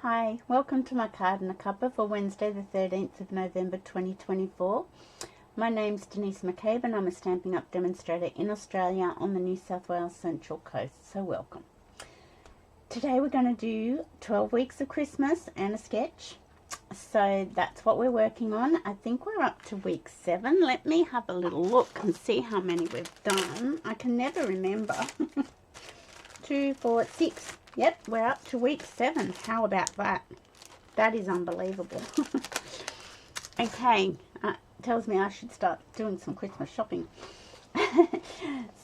Hi, welcome to my card and a cuppa for Wednesday the 13th of November 2024. My name's Denise McCabe and I'm a Stampin' Up! Demonstrator in Australia on the New South Wales Central Coast, so welcome. Today we're going to do 12 weeks of Christmas and a sketch. So that's what we're working on. I think we're up to week 7. Let me have a little look and see how many we've done. I can never remember. 2, 4, 6. Yep, we're up to week 7. How about that? That is unbelievable. Okay, tells me I should start doing some Christmas shopping.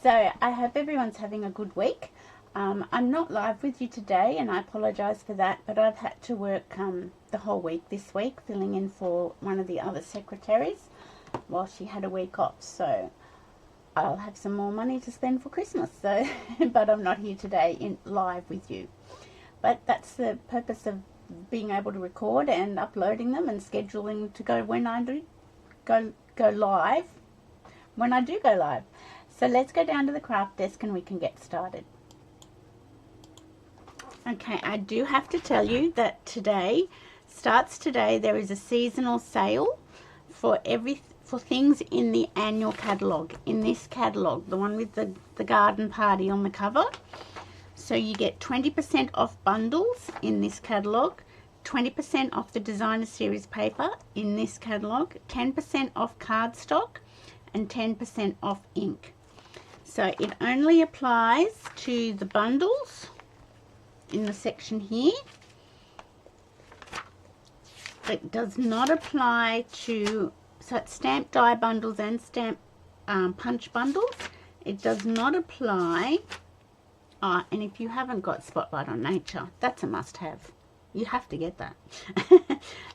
So I hope everyone's having a good week. I'm not live with you today and I apologise for that, but I've had to work the whole week this week, filling in for one of the other secretaries while she had a week off. So I'll have some more money to spend for Christmas, so but I'm not here today live with you. But that's the purpose of being able to record and uploading them and scheduling to go when I do go live. When I do go live. So let's go down to the craft desk and we can get started. Okay, I do have to tell you that today there is a seasonal sale for things in the annual catalogue. In this catalogue, the one with the garden party on the cover. So you get 20% off bundles in this catalogue, 20% off the designer series paper in this catalogue, 10% off cardstock and 10% off ink. So it only applies to the bundles in the section here. It does not apply to, so it's stamp die bundles and stamp punch bundles. It does not apply, and if you haven't got Spotlight on Nature, that's a must-have. You have to get that.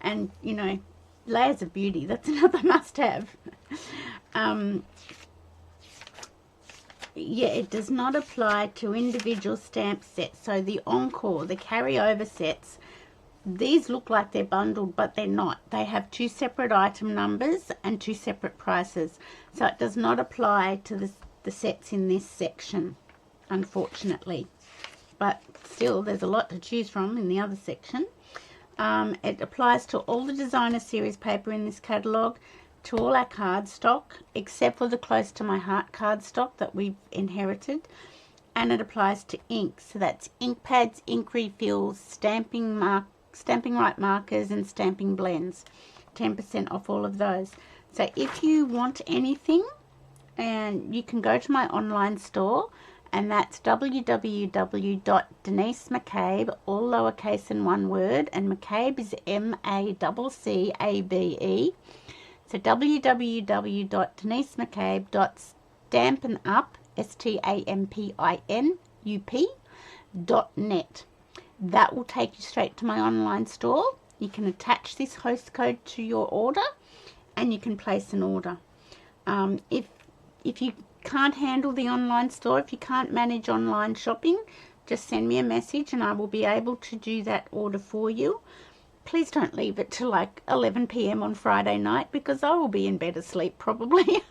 And, you know, Layers of Beauty, that's another must-have. Yeah, it does not apply to individual stamp sets. So the Encore, the carryover sets, these look like they're bundled, but they're not. They have 2 separate item numbers and 2 separate prices. So it does not apply to the sets in this section, unfortunately. But still, there's a lot to choose from in the other section. It applies to all the designer series paper in this catalogue, to all our cardstock, except for the Close to My Heart cardstock that we've inherited. And it applies to ink. So that's ink pads, ink refills, stamping right markers and stamping blends. 10% off all of those. So if you want anything, and you can go to my online store, and that's www.denisemccabe, all lowercase and one word, and McCabe is MACCABE. So www.denisemccabe.stampinup, STAMPINUP.net. That will take you straight to my online store. You can attach this host code to your order and you can place an order. If you can't handle the online store, if you can't manage online shopping, just send me a message and I will be able to do that order for you. Please don't leave it till like 11 p.m. on Friday night because I will be in bed asleep probably.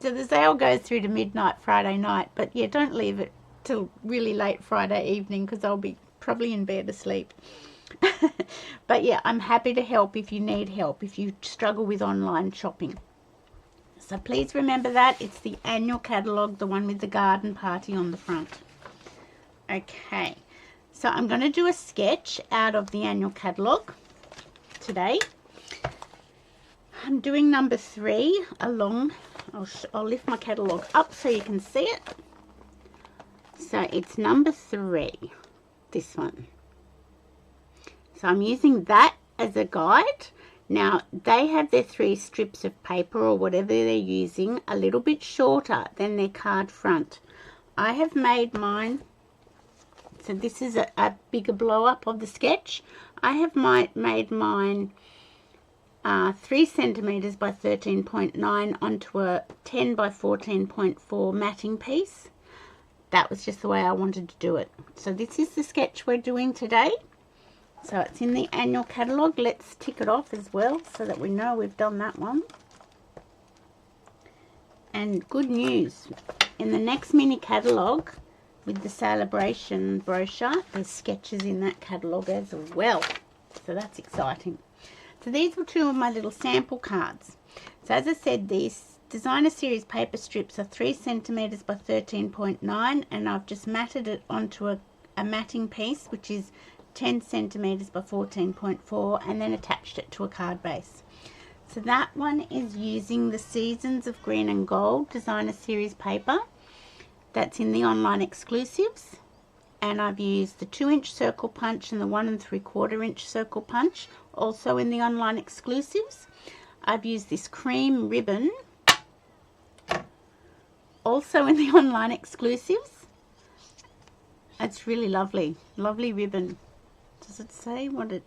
So the sale goes through to midnight Friday night, but yeah, don't leave it till really late Friday evening because I'll be probably in bed asleep. But yeah, I'm happy to help if you need help, if you struggle with online shopping. So please remember that. It's the annual catalogue, the one with the garden party on the front. Okay, so I'm going to do a sketch out of the annual catalogue today. I'm doing number 3 along. I'll lift my catalogue up so you can see it. So it's number 3, this one. So I'm using that as a guide. Now, they have their 3 strips of paper or whatever they're using a little bit shorter than their card front. I have made mine, so this is a bigger blow up of the sketch. I have made mine 3 centimeters by 13.9 onto a 10 by 14.4 matting piece. That was just the way I wanted to do it. So this is the sketch we're doing today. So it's in the annual catalogue. Let's tick it off as well so that we know we've done that one. And good news, in the next mini catalogue, with the celebration brochure. There's sketches in that catalogue as well, so that's exciting. So these were two of my little sample cards. So as I said, these designer series paper strips are 3 centimeters by 13.9, and I've just matted it onto a matting piece which is 10 centimeters by 14.4, and then attached it to a card base. So that one is using the Seasons of Green and Gold designer series paper. That's in the online exclusives, and I've used the 2-inch circle punch and the 1 3/4-inch circle punch, also in the online exclusives. I've used this cream ribbon, also in the online exclusives. It's really lovely, lovely ribbon. Does it say what it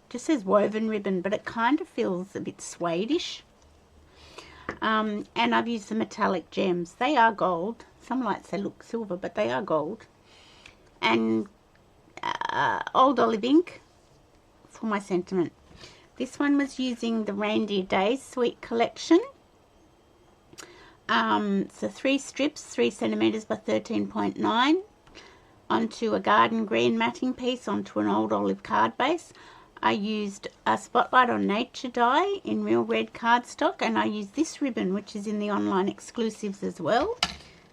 just says? Woven ribbon, but it kind of feels a bit suede-ish. And I've used the metallic gems. They are gold. Some lights they look silver, but they are gold. And Old Olive ink for my sentiment. This one was using the Reindeer Days Sweet Collection. So 3 strips, 3 centimeters by 13.9, onto a garden green matting piece onto an Old Olive card base. I used a Spotlight on Nature die in real red cardstock, and I used this ribbon which is in the online exclusives as well.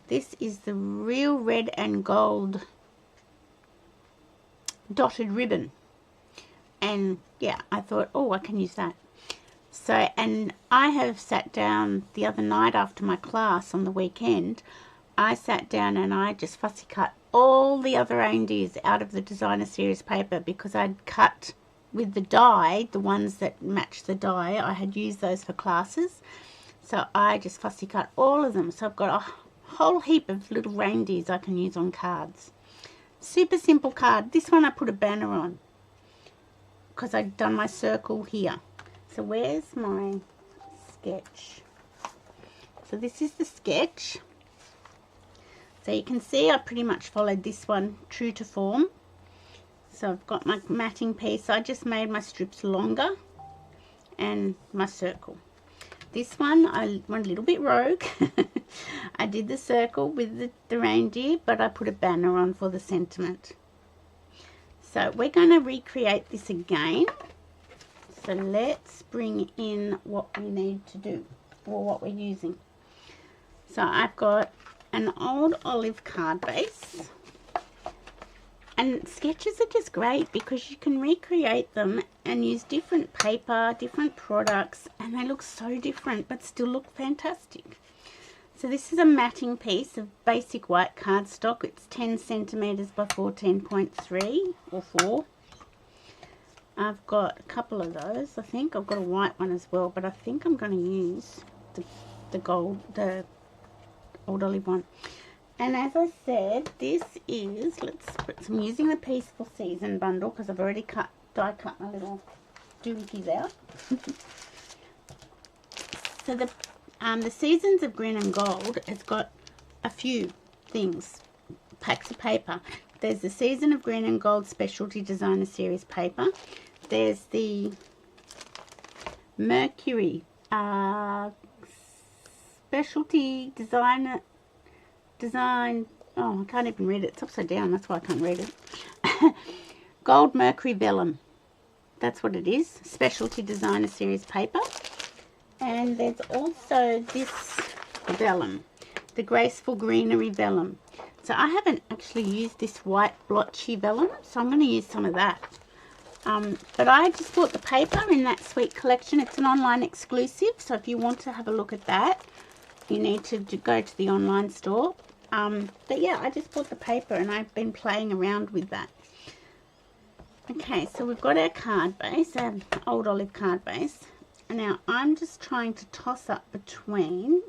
This is the real red and gold dotted ribbon, and yeah, I thought, oh, I can use that. So, and I have sat down the other night after my class on the weekend. I sat down and I just fussy cut all the other reindeers out of the designer series paper, because I'd cut with the die, the ones that match the die. I had used those for classes, so I just fussy cut all of them. So I've got a whole heap of little reindeers I can use on cards. Super simple card. This one I put a banner on because I'd done my circle here. So where's my sketch? So this is the sketch. So you can see I pretty much followed this one true to form. So I've got my matting piece. I just made my strips longer and my circle. This one I went a little bit rogue. I did the circle with the reindeer, but I put a banner on for the sentiment. So we're going to recreate this again. So let's bring in what we need to do, or what we're using. So I've got an Old Olive card base. And sketches are just great because you can recreate them and use different paper, different products, and they look so different but still look fantastic. So this is a matting piece of basic white cardstock. It's 10 centimeters by 14.3 or 4. I've got a couple of those. I think I've got a white one as well, but I think I'm going to use the Old Olive one. And as I said, this is, I'm using the Peaceful Season bundle because I've already die cut my little doohickeys out. So the Seasons of Green and Gold has got a few things, packs of paper. There's the Season of Green and Gold Specialty Designer Series paper. There's the Mercury Specialty Design, oh, I can't even read it. It's upside down, that's why I can't read it. Gold Mercury Vellum. That's what it is. Specialty Designer Series paper. And there's also this vellum, the Graceful Greenery Vellum. So I haven't actually used this white blotchy vellum, so I'm going to use some of that. But I just bought the paper in that Sweet Collection. It's an online exclusive, so if you want to have a look at that, you need to go to the online store. But yeah, I just bought the paper and I've been playing around with that. Okay, so we've got our card base, our Old Olive card base. And now I'm just trying to toss up between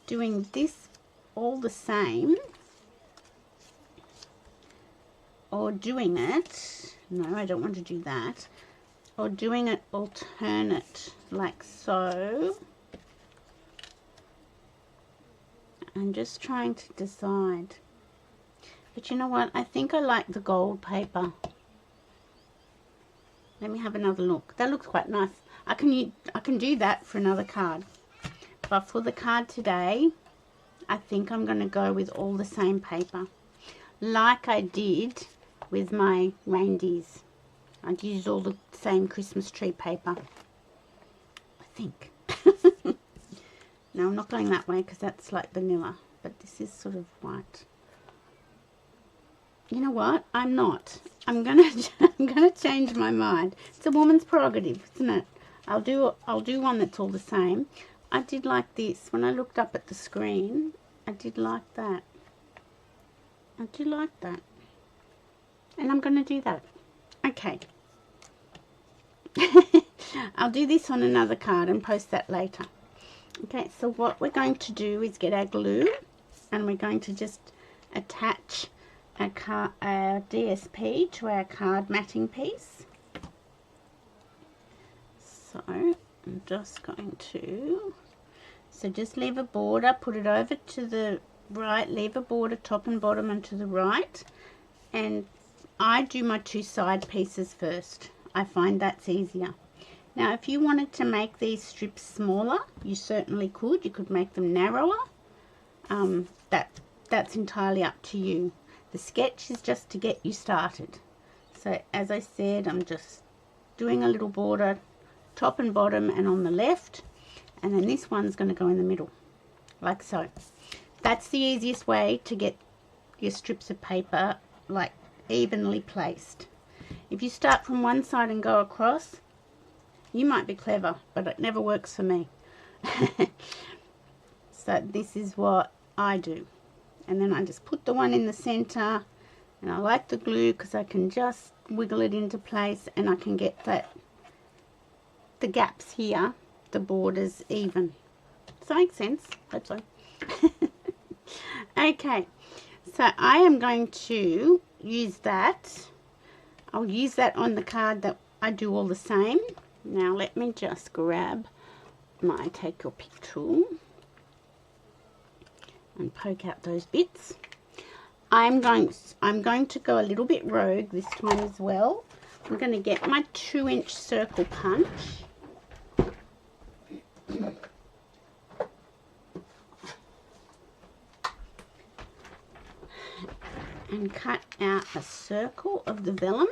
doing this all the same, or doing it, no, I don't want to do that, or doing it alternate, like so. I'm just trying to decide. But you know what? I think I like the gold paper. Let me have another look. That looks quite nice. I can do that for another card. But for the card today, I think I'm going to go with all the same paper, like I did with my reindeers. I'd used all the same Christmas tree paper, I think. No, I'm not going that way because that's like vanilla, but this is sort of white. You know what? I'm not. I'm gonna change my mind. It's a woman's prerogative, isn't it? I'll do one that's all the same. I did like this when I looked up at the screen. I did like that. I do like that, and I'm gonna do that. Okay. I'll do this on another card and post that later. Okay, so what we're going to do is get our glue, and we're going to just attach our DSP to our card matting piece. So I'm just going to, just leave a border, put it over to the right, leave a border top and bottom and to the right, and I do my two side pieces first. I find that's easier. Now if you wanted to make these strips smaller, you certainly could. You could make them narrower. That's entirely up to you. The sketch is just to get you started. So as I said, I'm just doing a little border top and bottom and on the left, and then this one's going to go in the middle, like so. That's the easiest way to get your strips of paper like evenly placed. If you start from one side and go across, you might be clever, but it never works for me. So this is what I do. And then I just put the one in the center, and I like the glue because I can just wiggle it into place, and I can get the gaps here, the borders even. Does that make sense? Hope so. Okay, so I am going to use that. I'll use that on the card that I do all the same. Now let me just grab my take your pick tool and poke out those bits. I'm going to go a little bit rogue this time as well. I'm going to get my 2-inch circle punch and cut out a circle of the vellum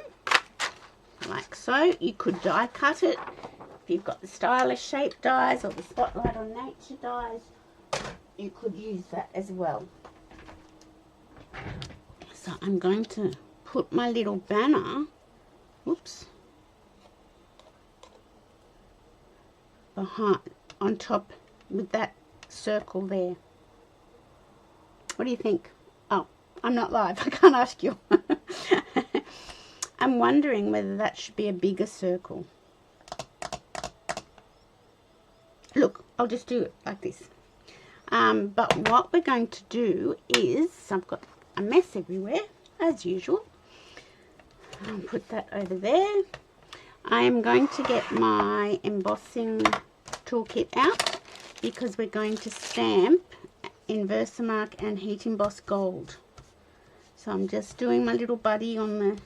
like so. You could die cut it if you've got the stylish shape dies or the Spotlight on Nature dies. You could use that as well. So I'm going to put my little banner, whoops, behind, on top with that circle there. What do you think? Oh, I'm not live, I can't ask you. I'm wondering whether that should be a bigger circle. Look, I'll just do it like this. But what we're going to do is, I've got a mess everywhere, as usual. I'll put that over there. I am going to get my embossing toolkit out because we're going to stamp in Versamark and heat emboss gold. So I'm just doing my little buddy on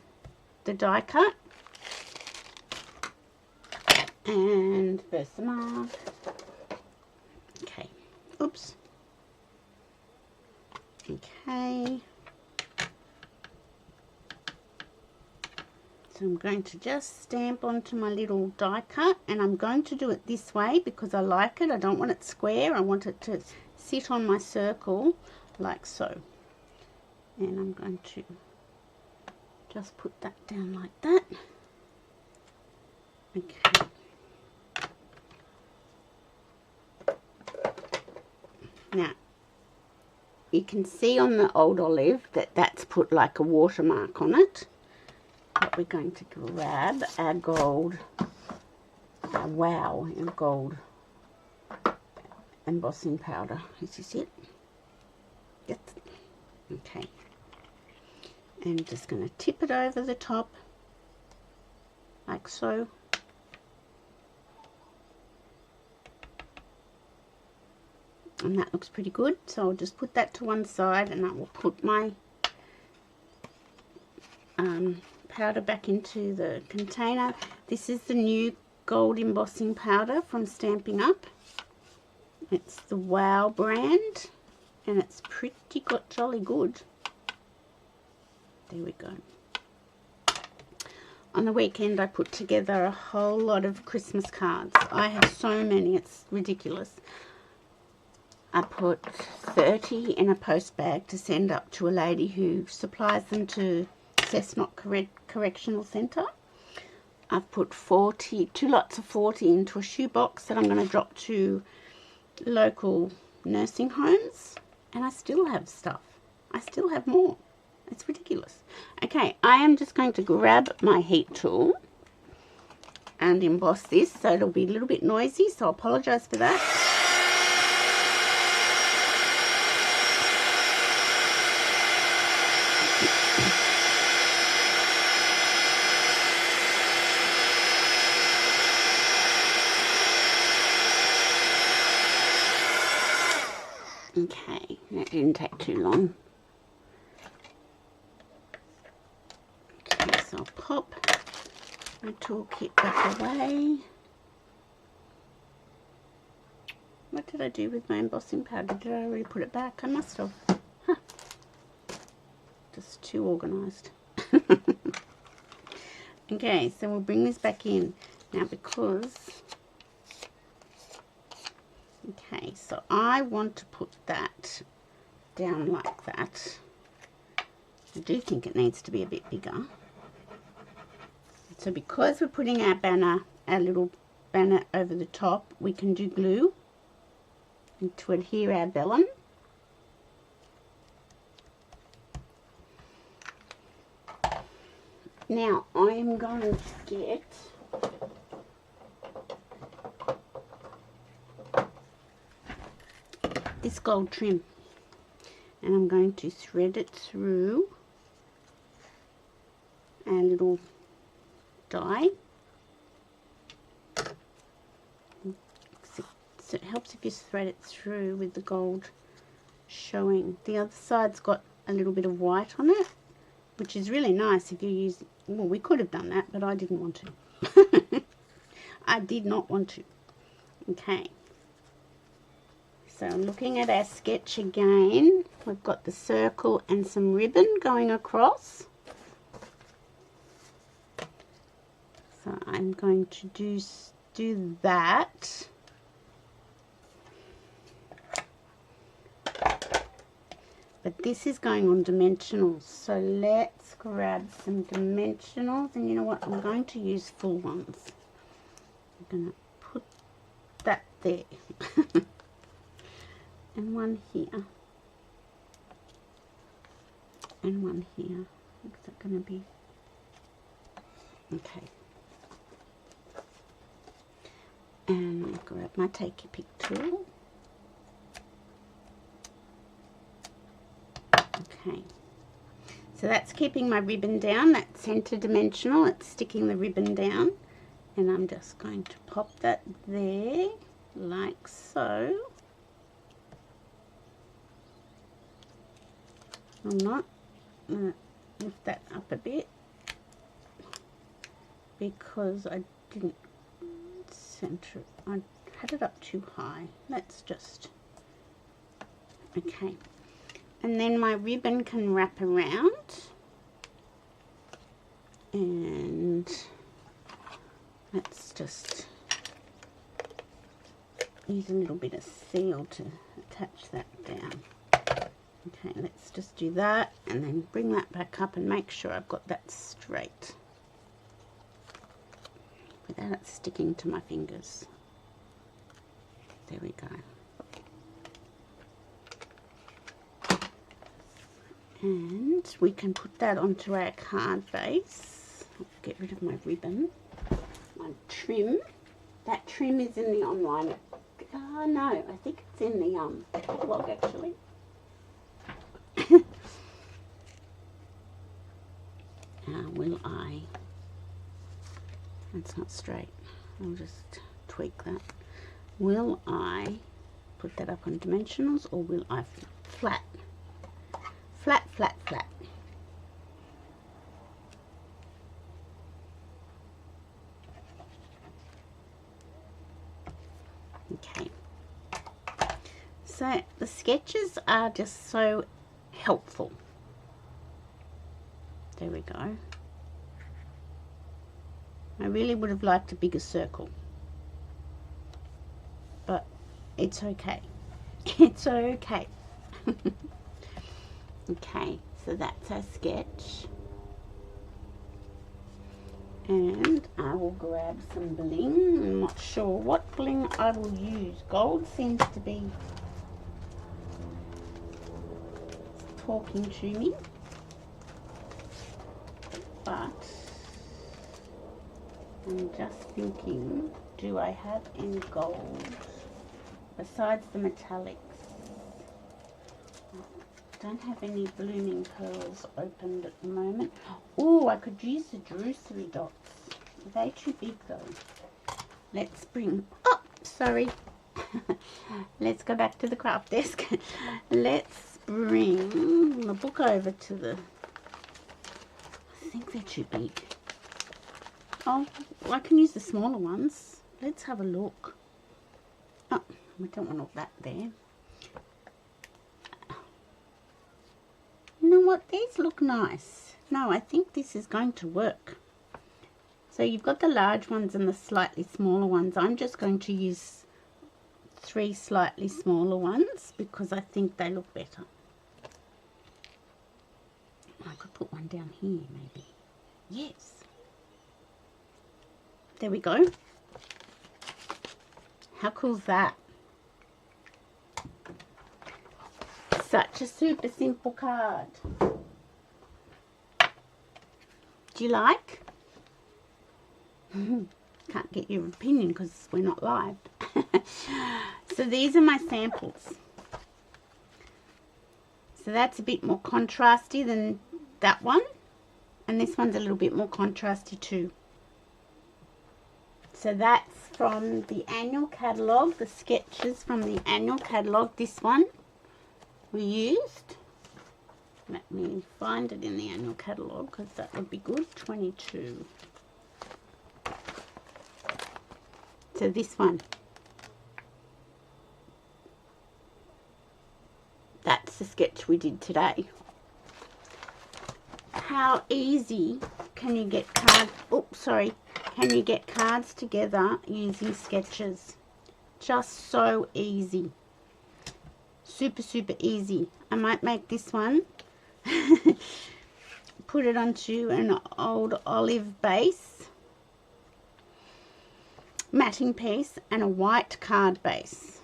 the die cut. And Versamark. Okay. Oops. Okay. So I'm going to just stamp onto my little die cut, and I'm going to do it this way because I like it. I don't want it square. I want it to sit on my circle like so. And I'm going to just put that down like that. Okay. Now, you can see on the old olive that that's put like a watermark on it. But we're going to grab our gold, our wow, our gold embossing powder. Is this it? Yes. Okay. And just going to tip it over the top like so. And that looks pretty good, so I'll just put that to one side, and I will put my powder back into the container. This is the new gold embossing powder from Stampin' Up. It's the Wow brand. and it's pretty got jolly good. There we go. On the weekend I put together a whole lot of Christmas cards. I have so many, it's ridiculous. I put 30 in a post bag to send up to a lady who supplies them to Cessnock Correctional Centre. I've put 2 lots of 40 into a shoebox that I'm going to drop to local nursing homes. And I still have stuff. I still have more. It's ridiculous. Okay, I am just going to grab my heat tool and emboss this, so it'll be a little bit noisy, so I apologise for that. Okay, that didn't take too long. Okay, so I'll pop my toolkit back away. What did I do with my embossing powder? Did I already put it back? I must have. Huh. Just too organised. Okay, so we'll bring this back in. Now because... Okay, so I want to put that down like that. I do think it needs to be a bit bigger. So because we're putting our banner, our little banner over the top, we can do glue to adhere our vellum. Now I'm going to get this gold trim and I'm going to thread it through our little die. So it helps if you thread it through with the gold showing. The other side's got a little bit of white on it, which is really nice if you use, well, we could have done that, but I didn't want to. I did not want to. Okay. So looking at our sketch again, we've got the circle and some ribbon going across. So I'm going to do that. But this is going on dimensionals, so let's grab some dimensionals, and you know what, I'm going to use full ones. I'm going to put that there. And one here. And one here. What's that going to be? Okay. And I'll grab my take your pick tool. Okay, so that's keeping my ribbon down, that center dimensional, it's sticking the ribbon down, and I'm just going to pop that there, like so. I'm not going to lift that up a bit, because I didn't center it, I had it up too high. Let's just, okay. And then my ribbon can wrap around, and let's just use a little bit of seal to attach that down. Okay, let's just do that and then bring that back up and make sure I've got that straight without it sticking to my fingers. There we go. And we can put that onto our card base. I'll get rid of my ribbon. My trim. That trim is in the online. No, I think it's in the catalog actually. Will I? That's not straight. I'll just tweak that. Will I put that up on dimensionals, or will I flat? Flat, flat, flat. Okay. So the sketches are just so helpful. There we go. I really would have liked a bigger circle, but it's okay. It's okay. Okay, so that's our sketch. And I will grab some bling. I'm not sure what bling I will use. Gold seems to be talking to me, but I'm just thinking, do I have any gold besides the metallics? I don't have any blooming pearls opened at the moment. Oh, I could use the Jerusalem dots. Are they too big though? Let's bring, oh, sorry. Let's go back to the craft desk. Let's bring the book over to the, I think they're too big. Oh, I can use the smaller ones. Let's have a look. Oh, we don't want all that there. You know what? These look nice. No, I think this is going to work. So you've got the large ones and the slightly smaller ones. I'm just going to use 3 slightly smaller ones because I think they look better. I could put one down here maybe. Yes. There we go. How cool is that? Such a super simple card. Do you like? Can't get your opinion because we're not live. So these are my samples. So that's a bit more contrasty than that one. And this one's a little bit more contrasty too. So that's from the annual catalogue, the sketches from the annual catalogue. This one we used. Let me find it in the annual catalogue because that would be good. 22. So this one. That's the sketch we did today. How easy can you get cards? Oh, sorry. Can you get cards together using sketches? Just so easy. Super, super easy. I might make this one. Put it onto an old olive base. Matting piece and a white card base.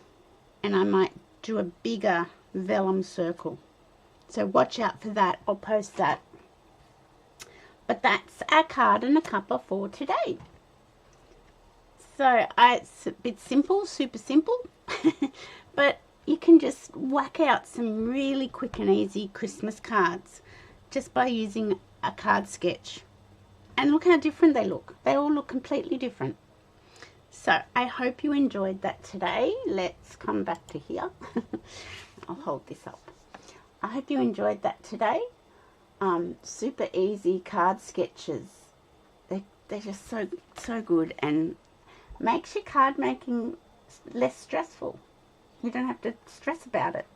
And I might do a bigger vellum circle. So watch out for that. I'll post that. But that's our card and a cuppa for today. So it's a bit simple, super simple. But you can just whack out some really quick and easy Christmas cards just by using a card sketch. And look how different they look. They all look completely different. So I hope you enjoyed that today. Let's come back to here. I'll hold this up. I hope you enjoyed that today. Super easy card sketches. They're just so good and makes your card making less stressful. You don't have to stress about it.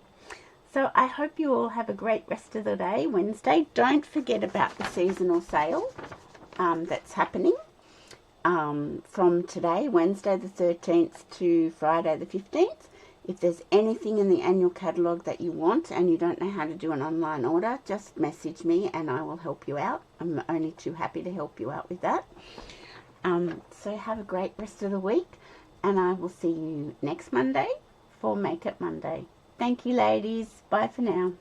So I hope you all have a great rest of the day, Wednesday. Don't forget about the seasonal sale that's happening from today, Wednesday the 13th to Friday the 15th. If there's anything in the annual catalogue that you want and you don't know how to do an online order, just message me and I will help you out. I'm only too happy to help you out with that. So have a great rest of the week and I will see you next Monday for Make It Monday. Thank you, ladies. Bye for now.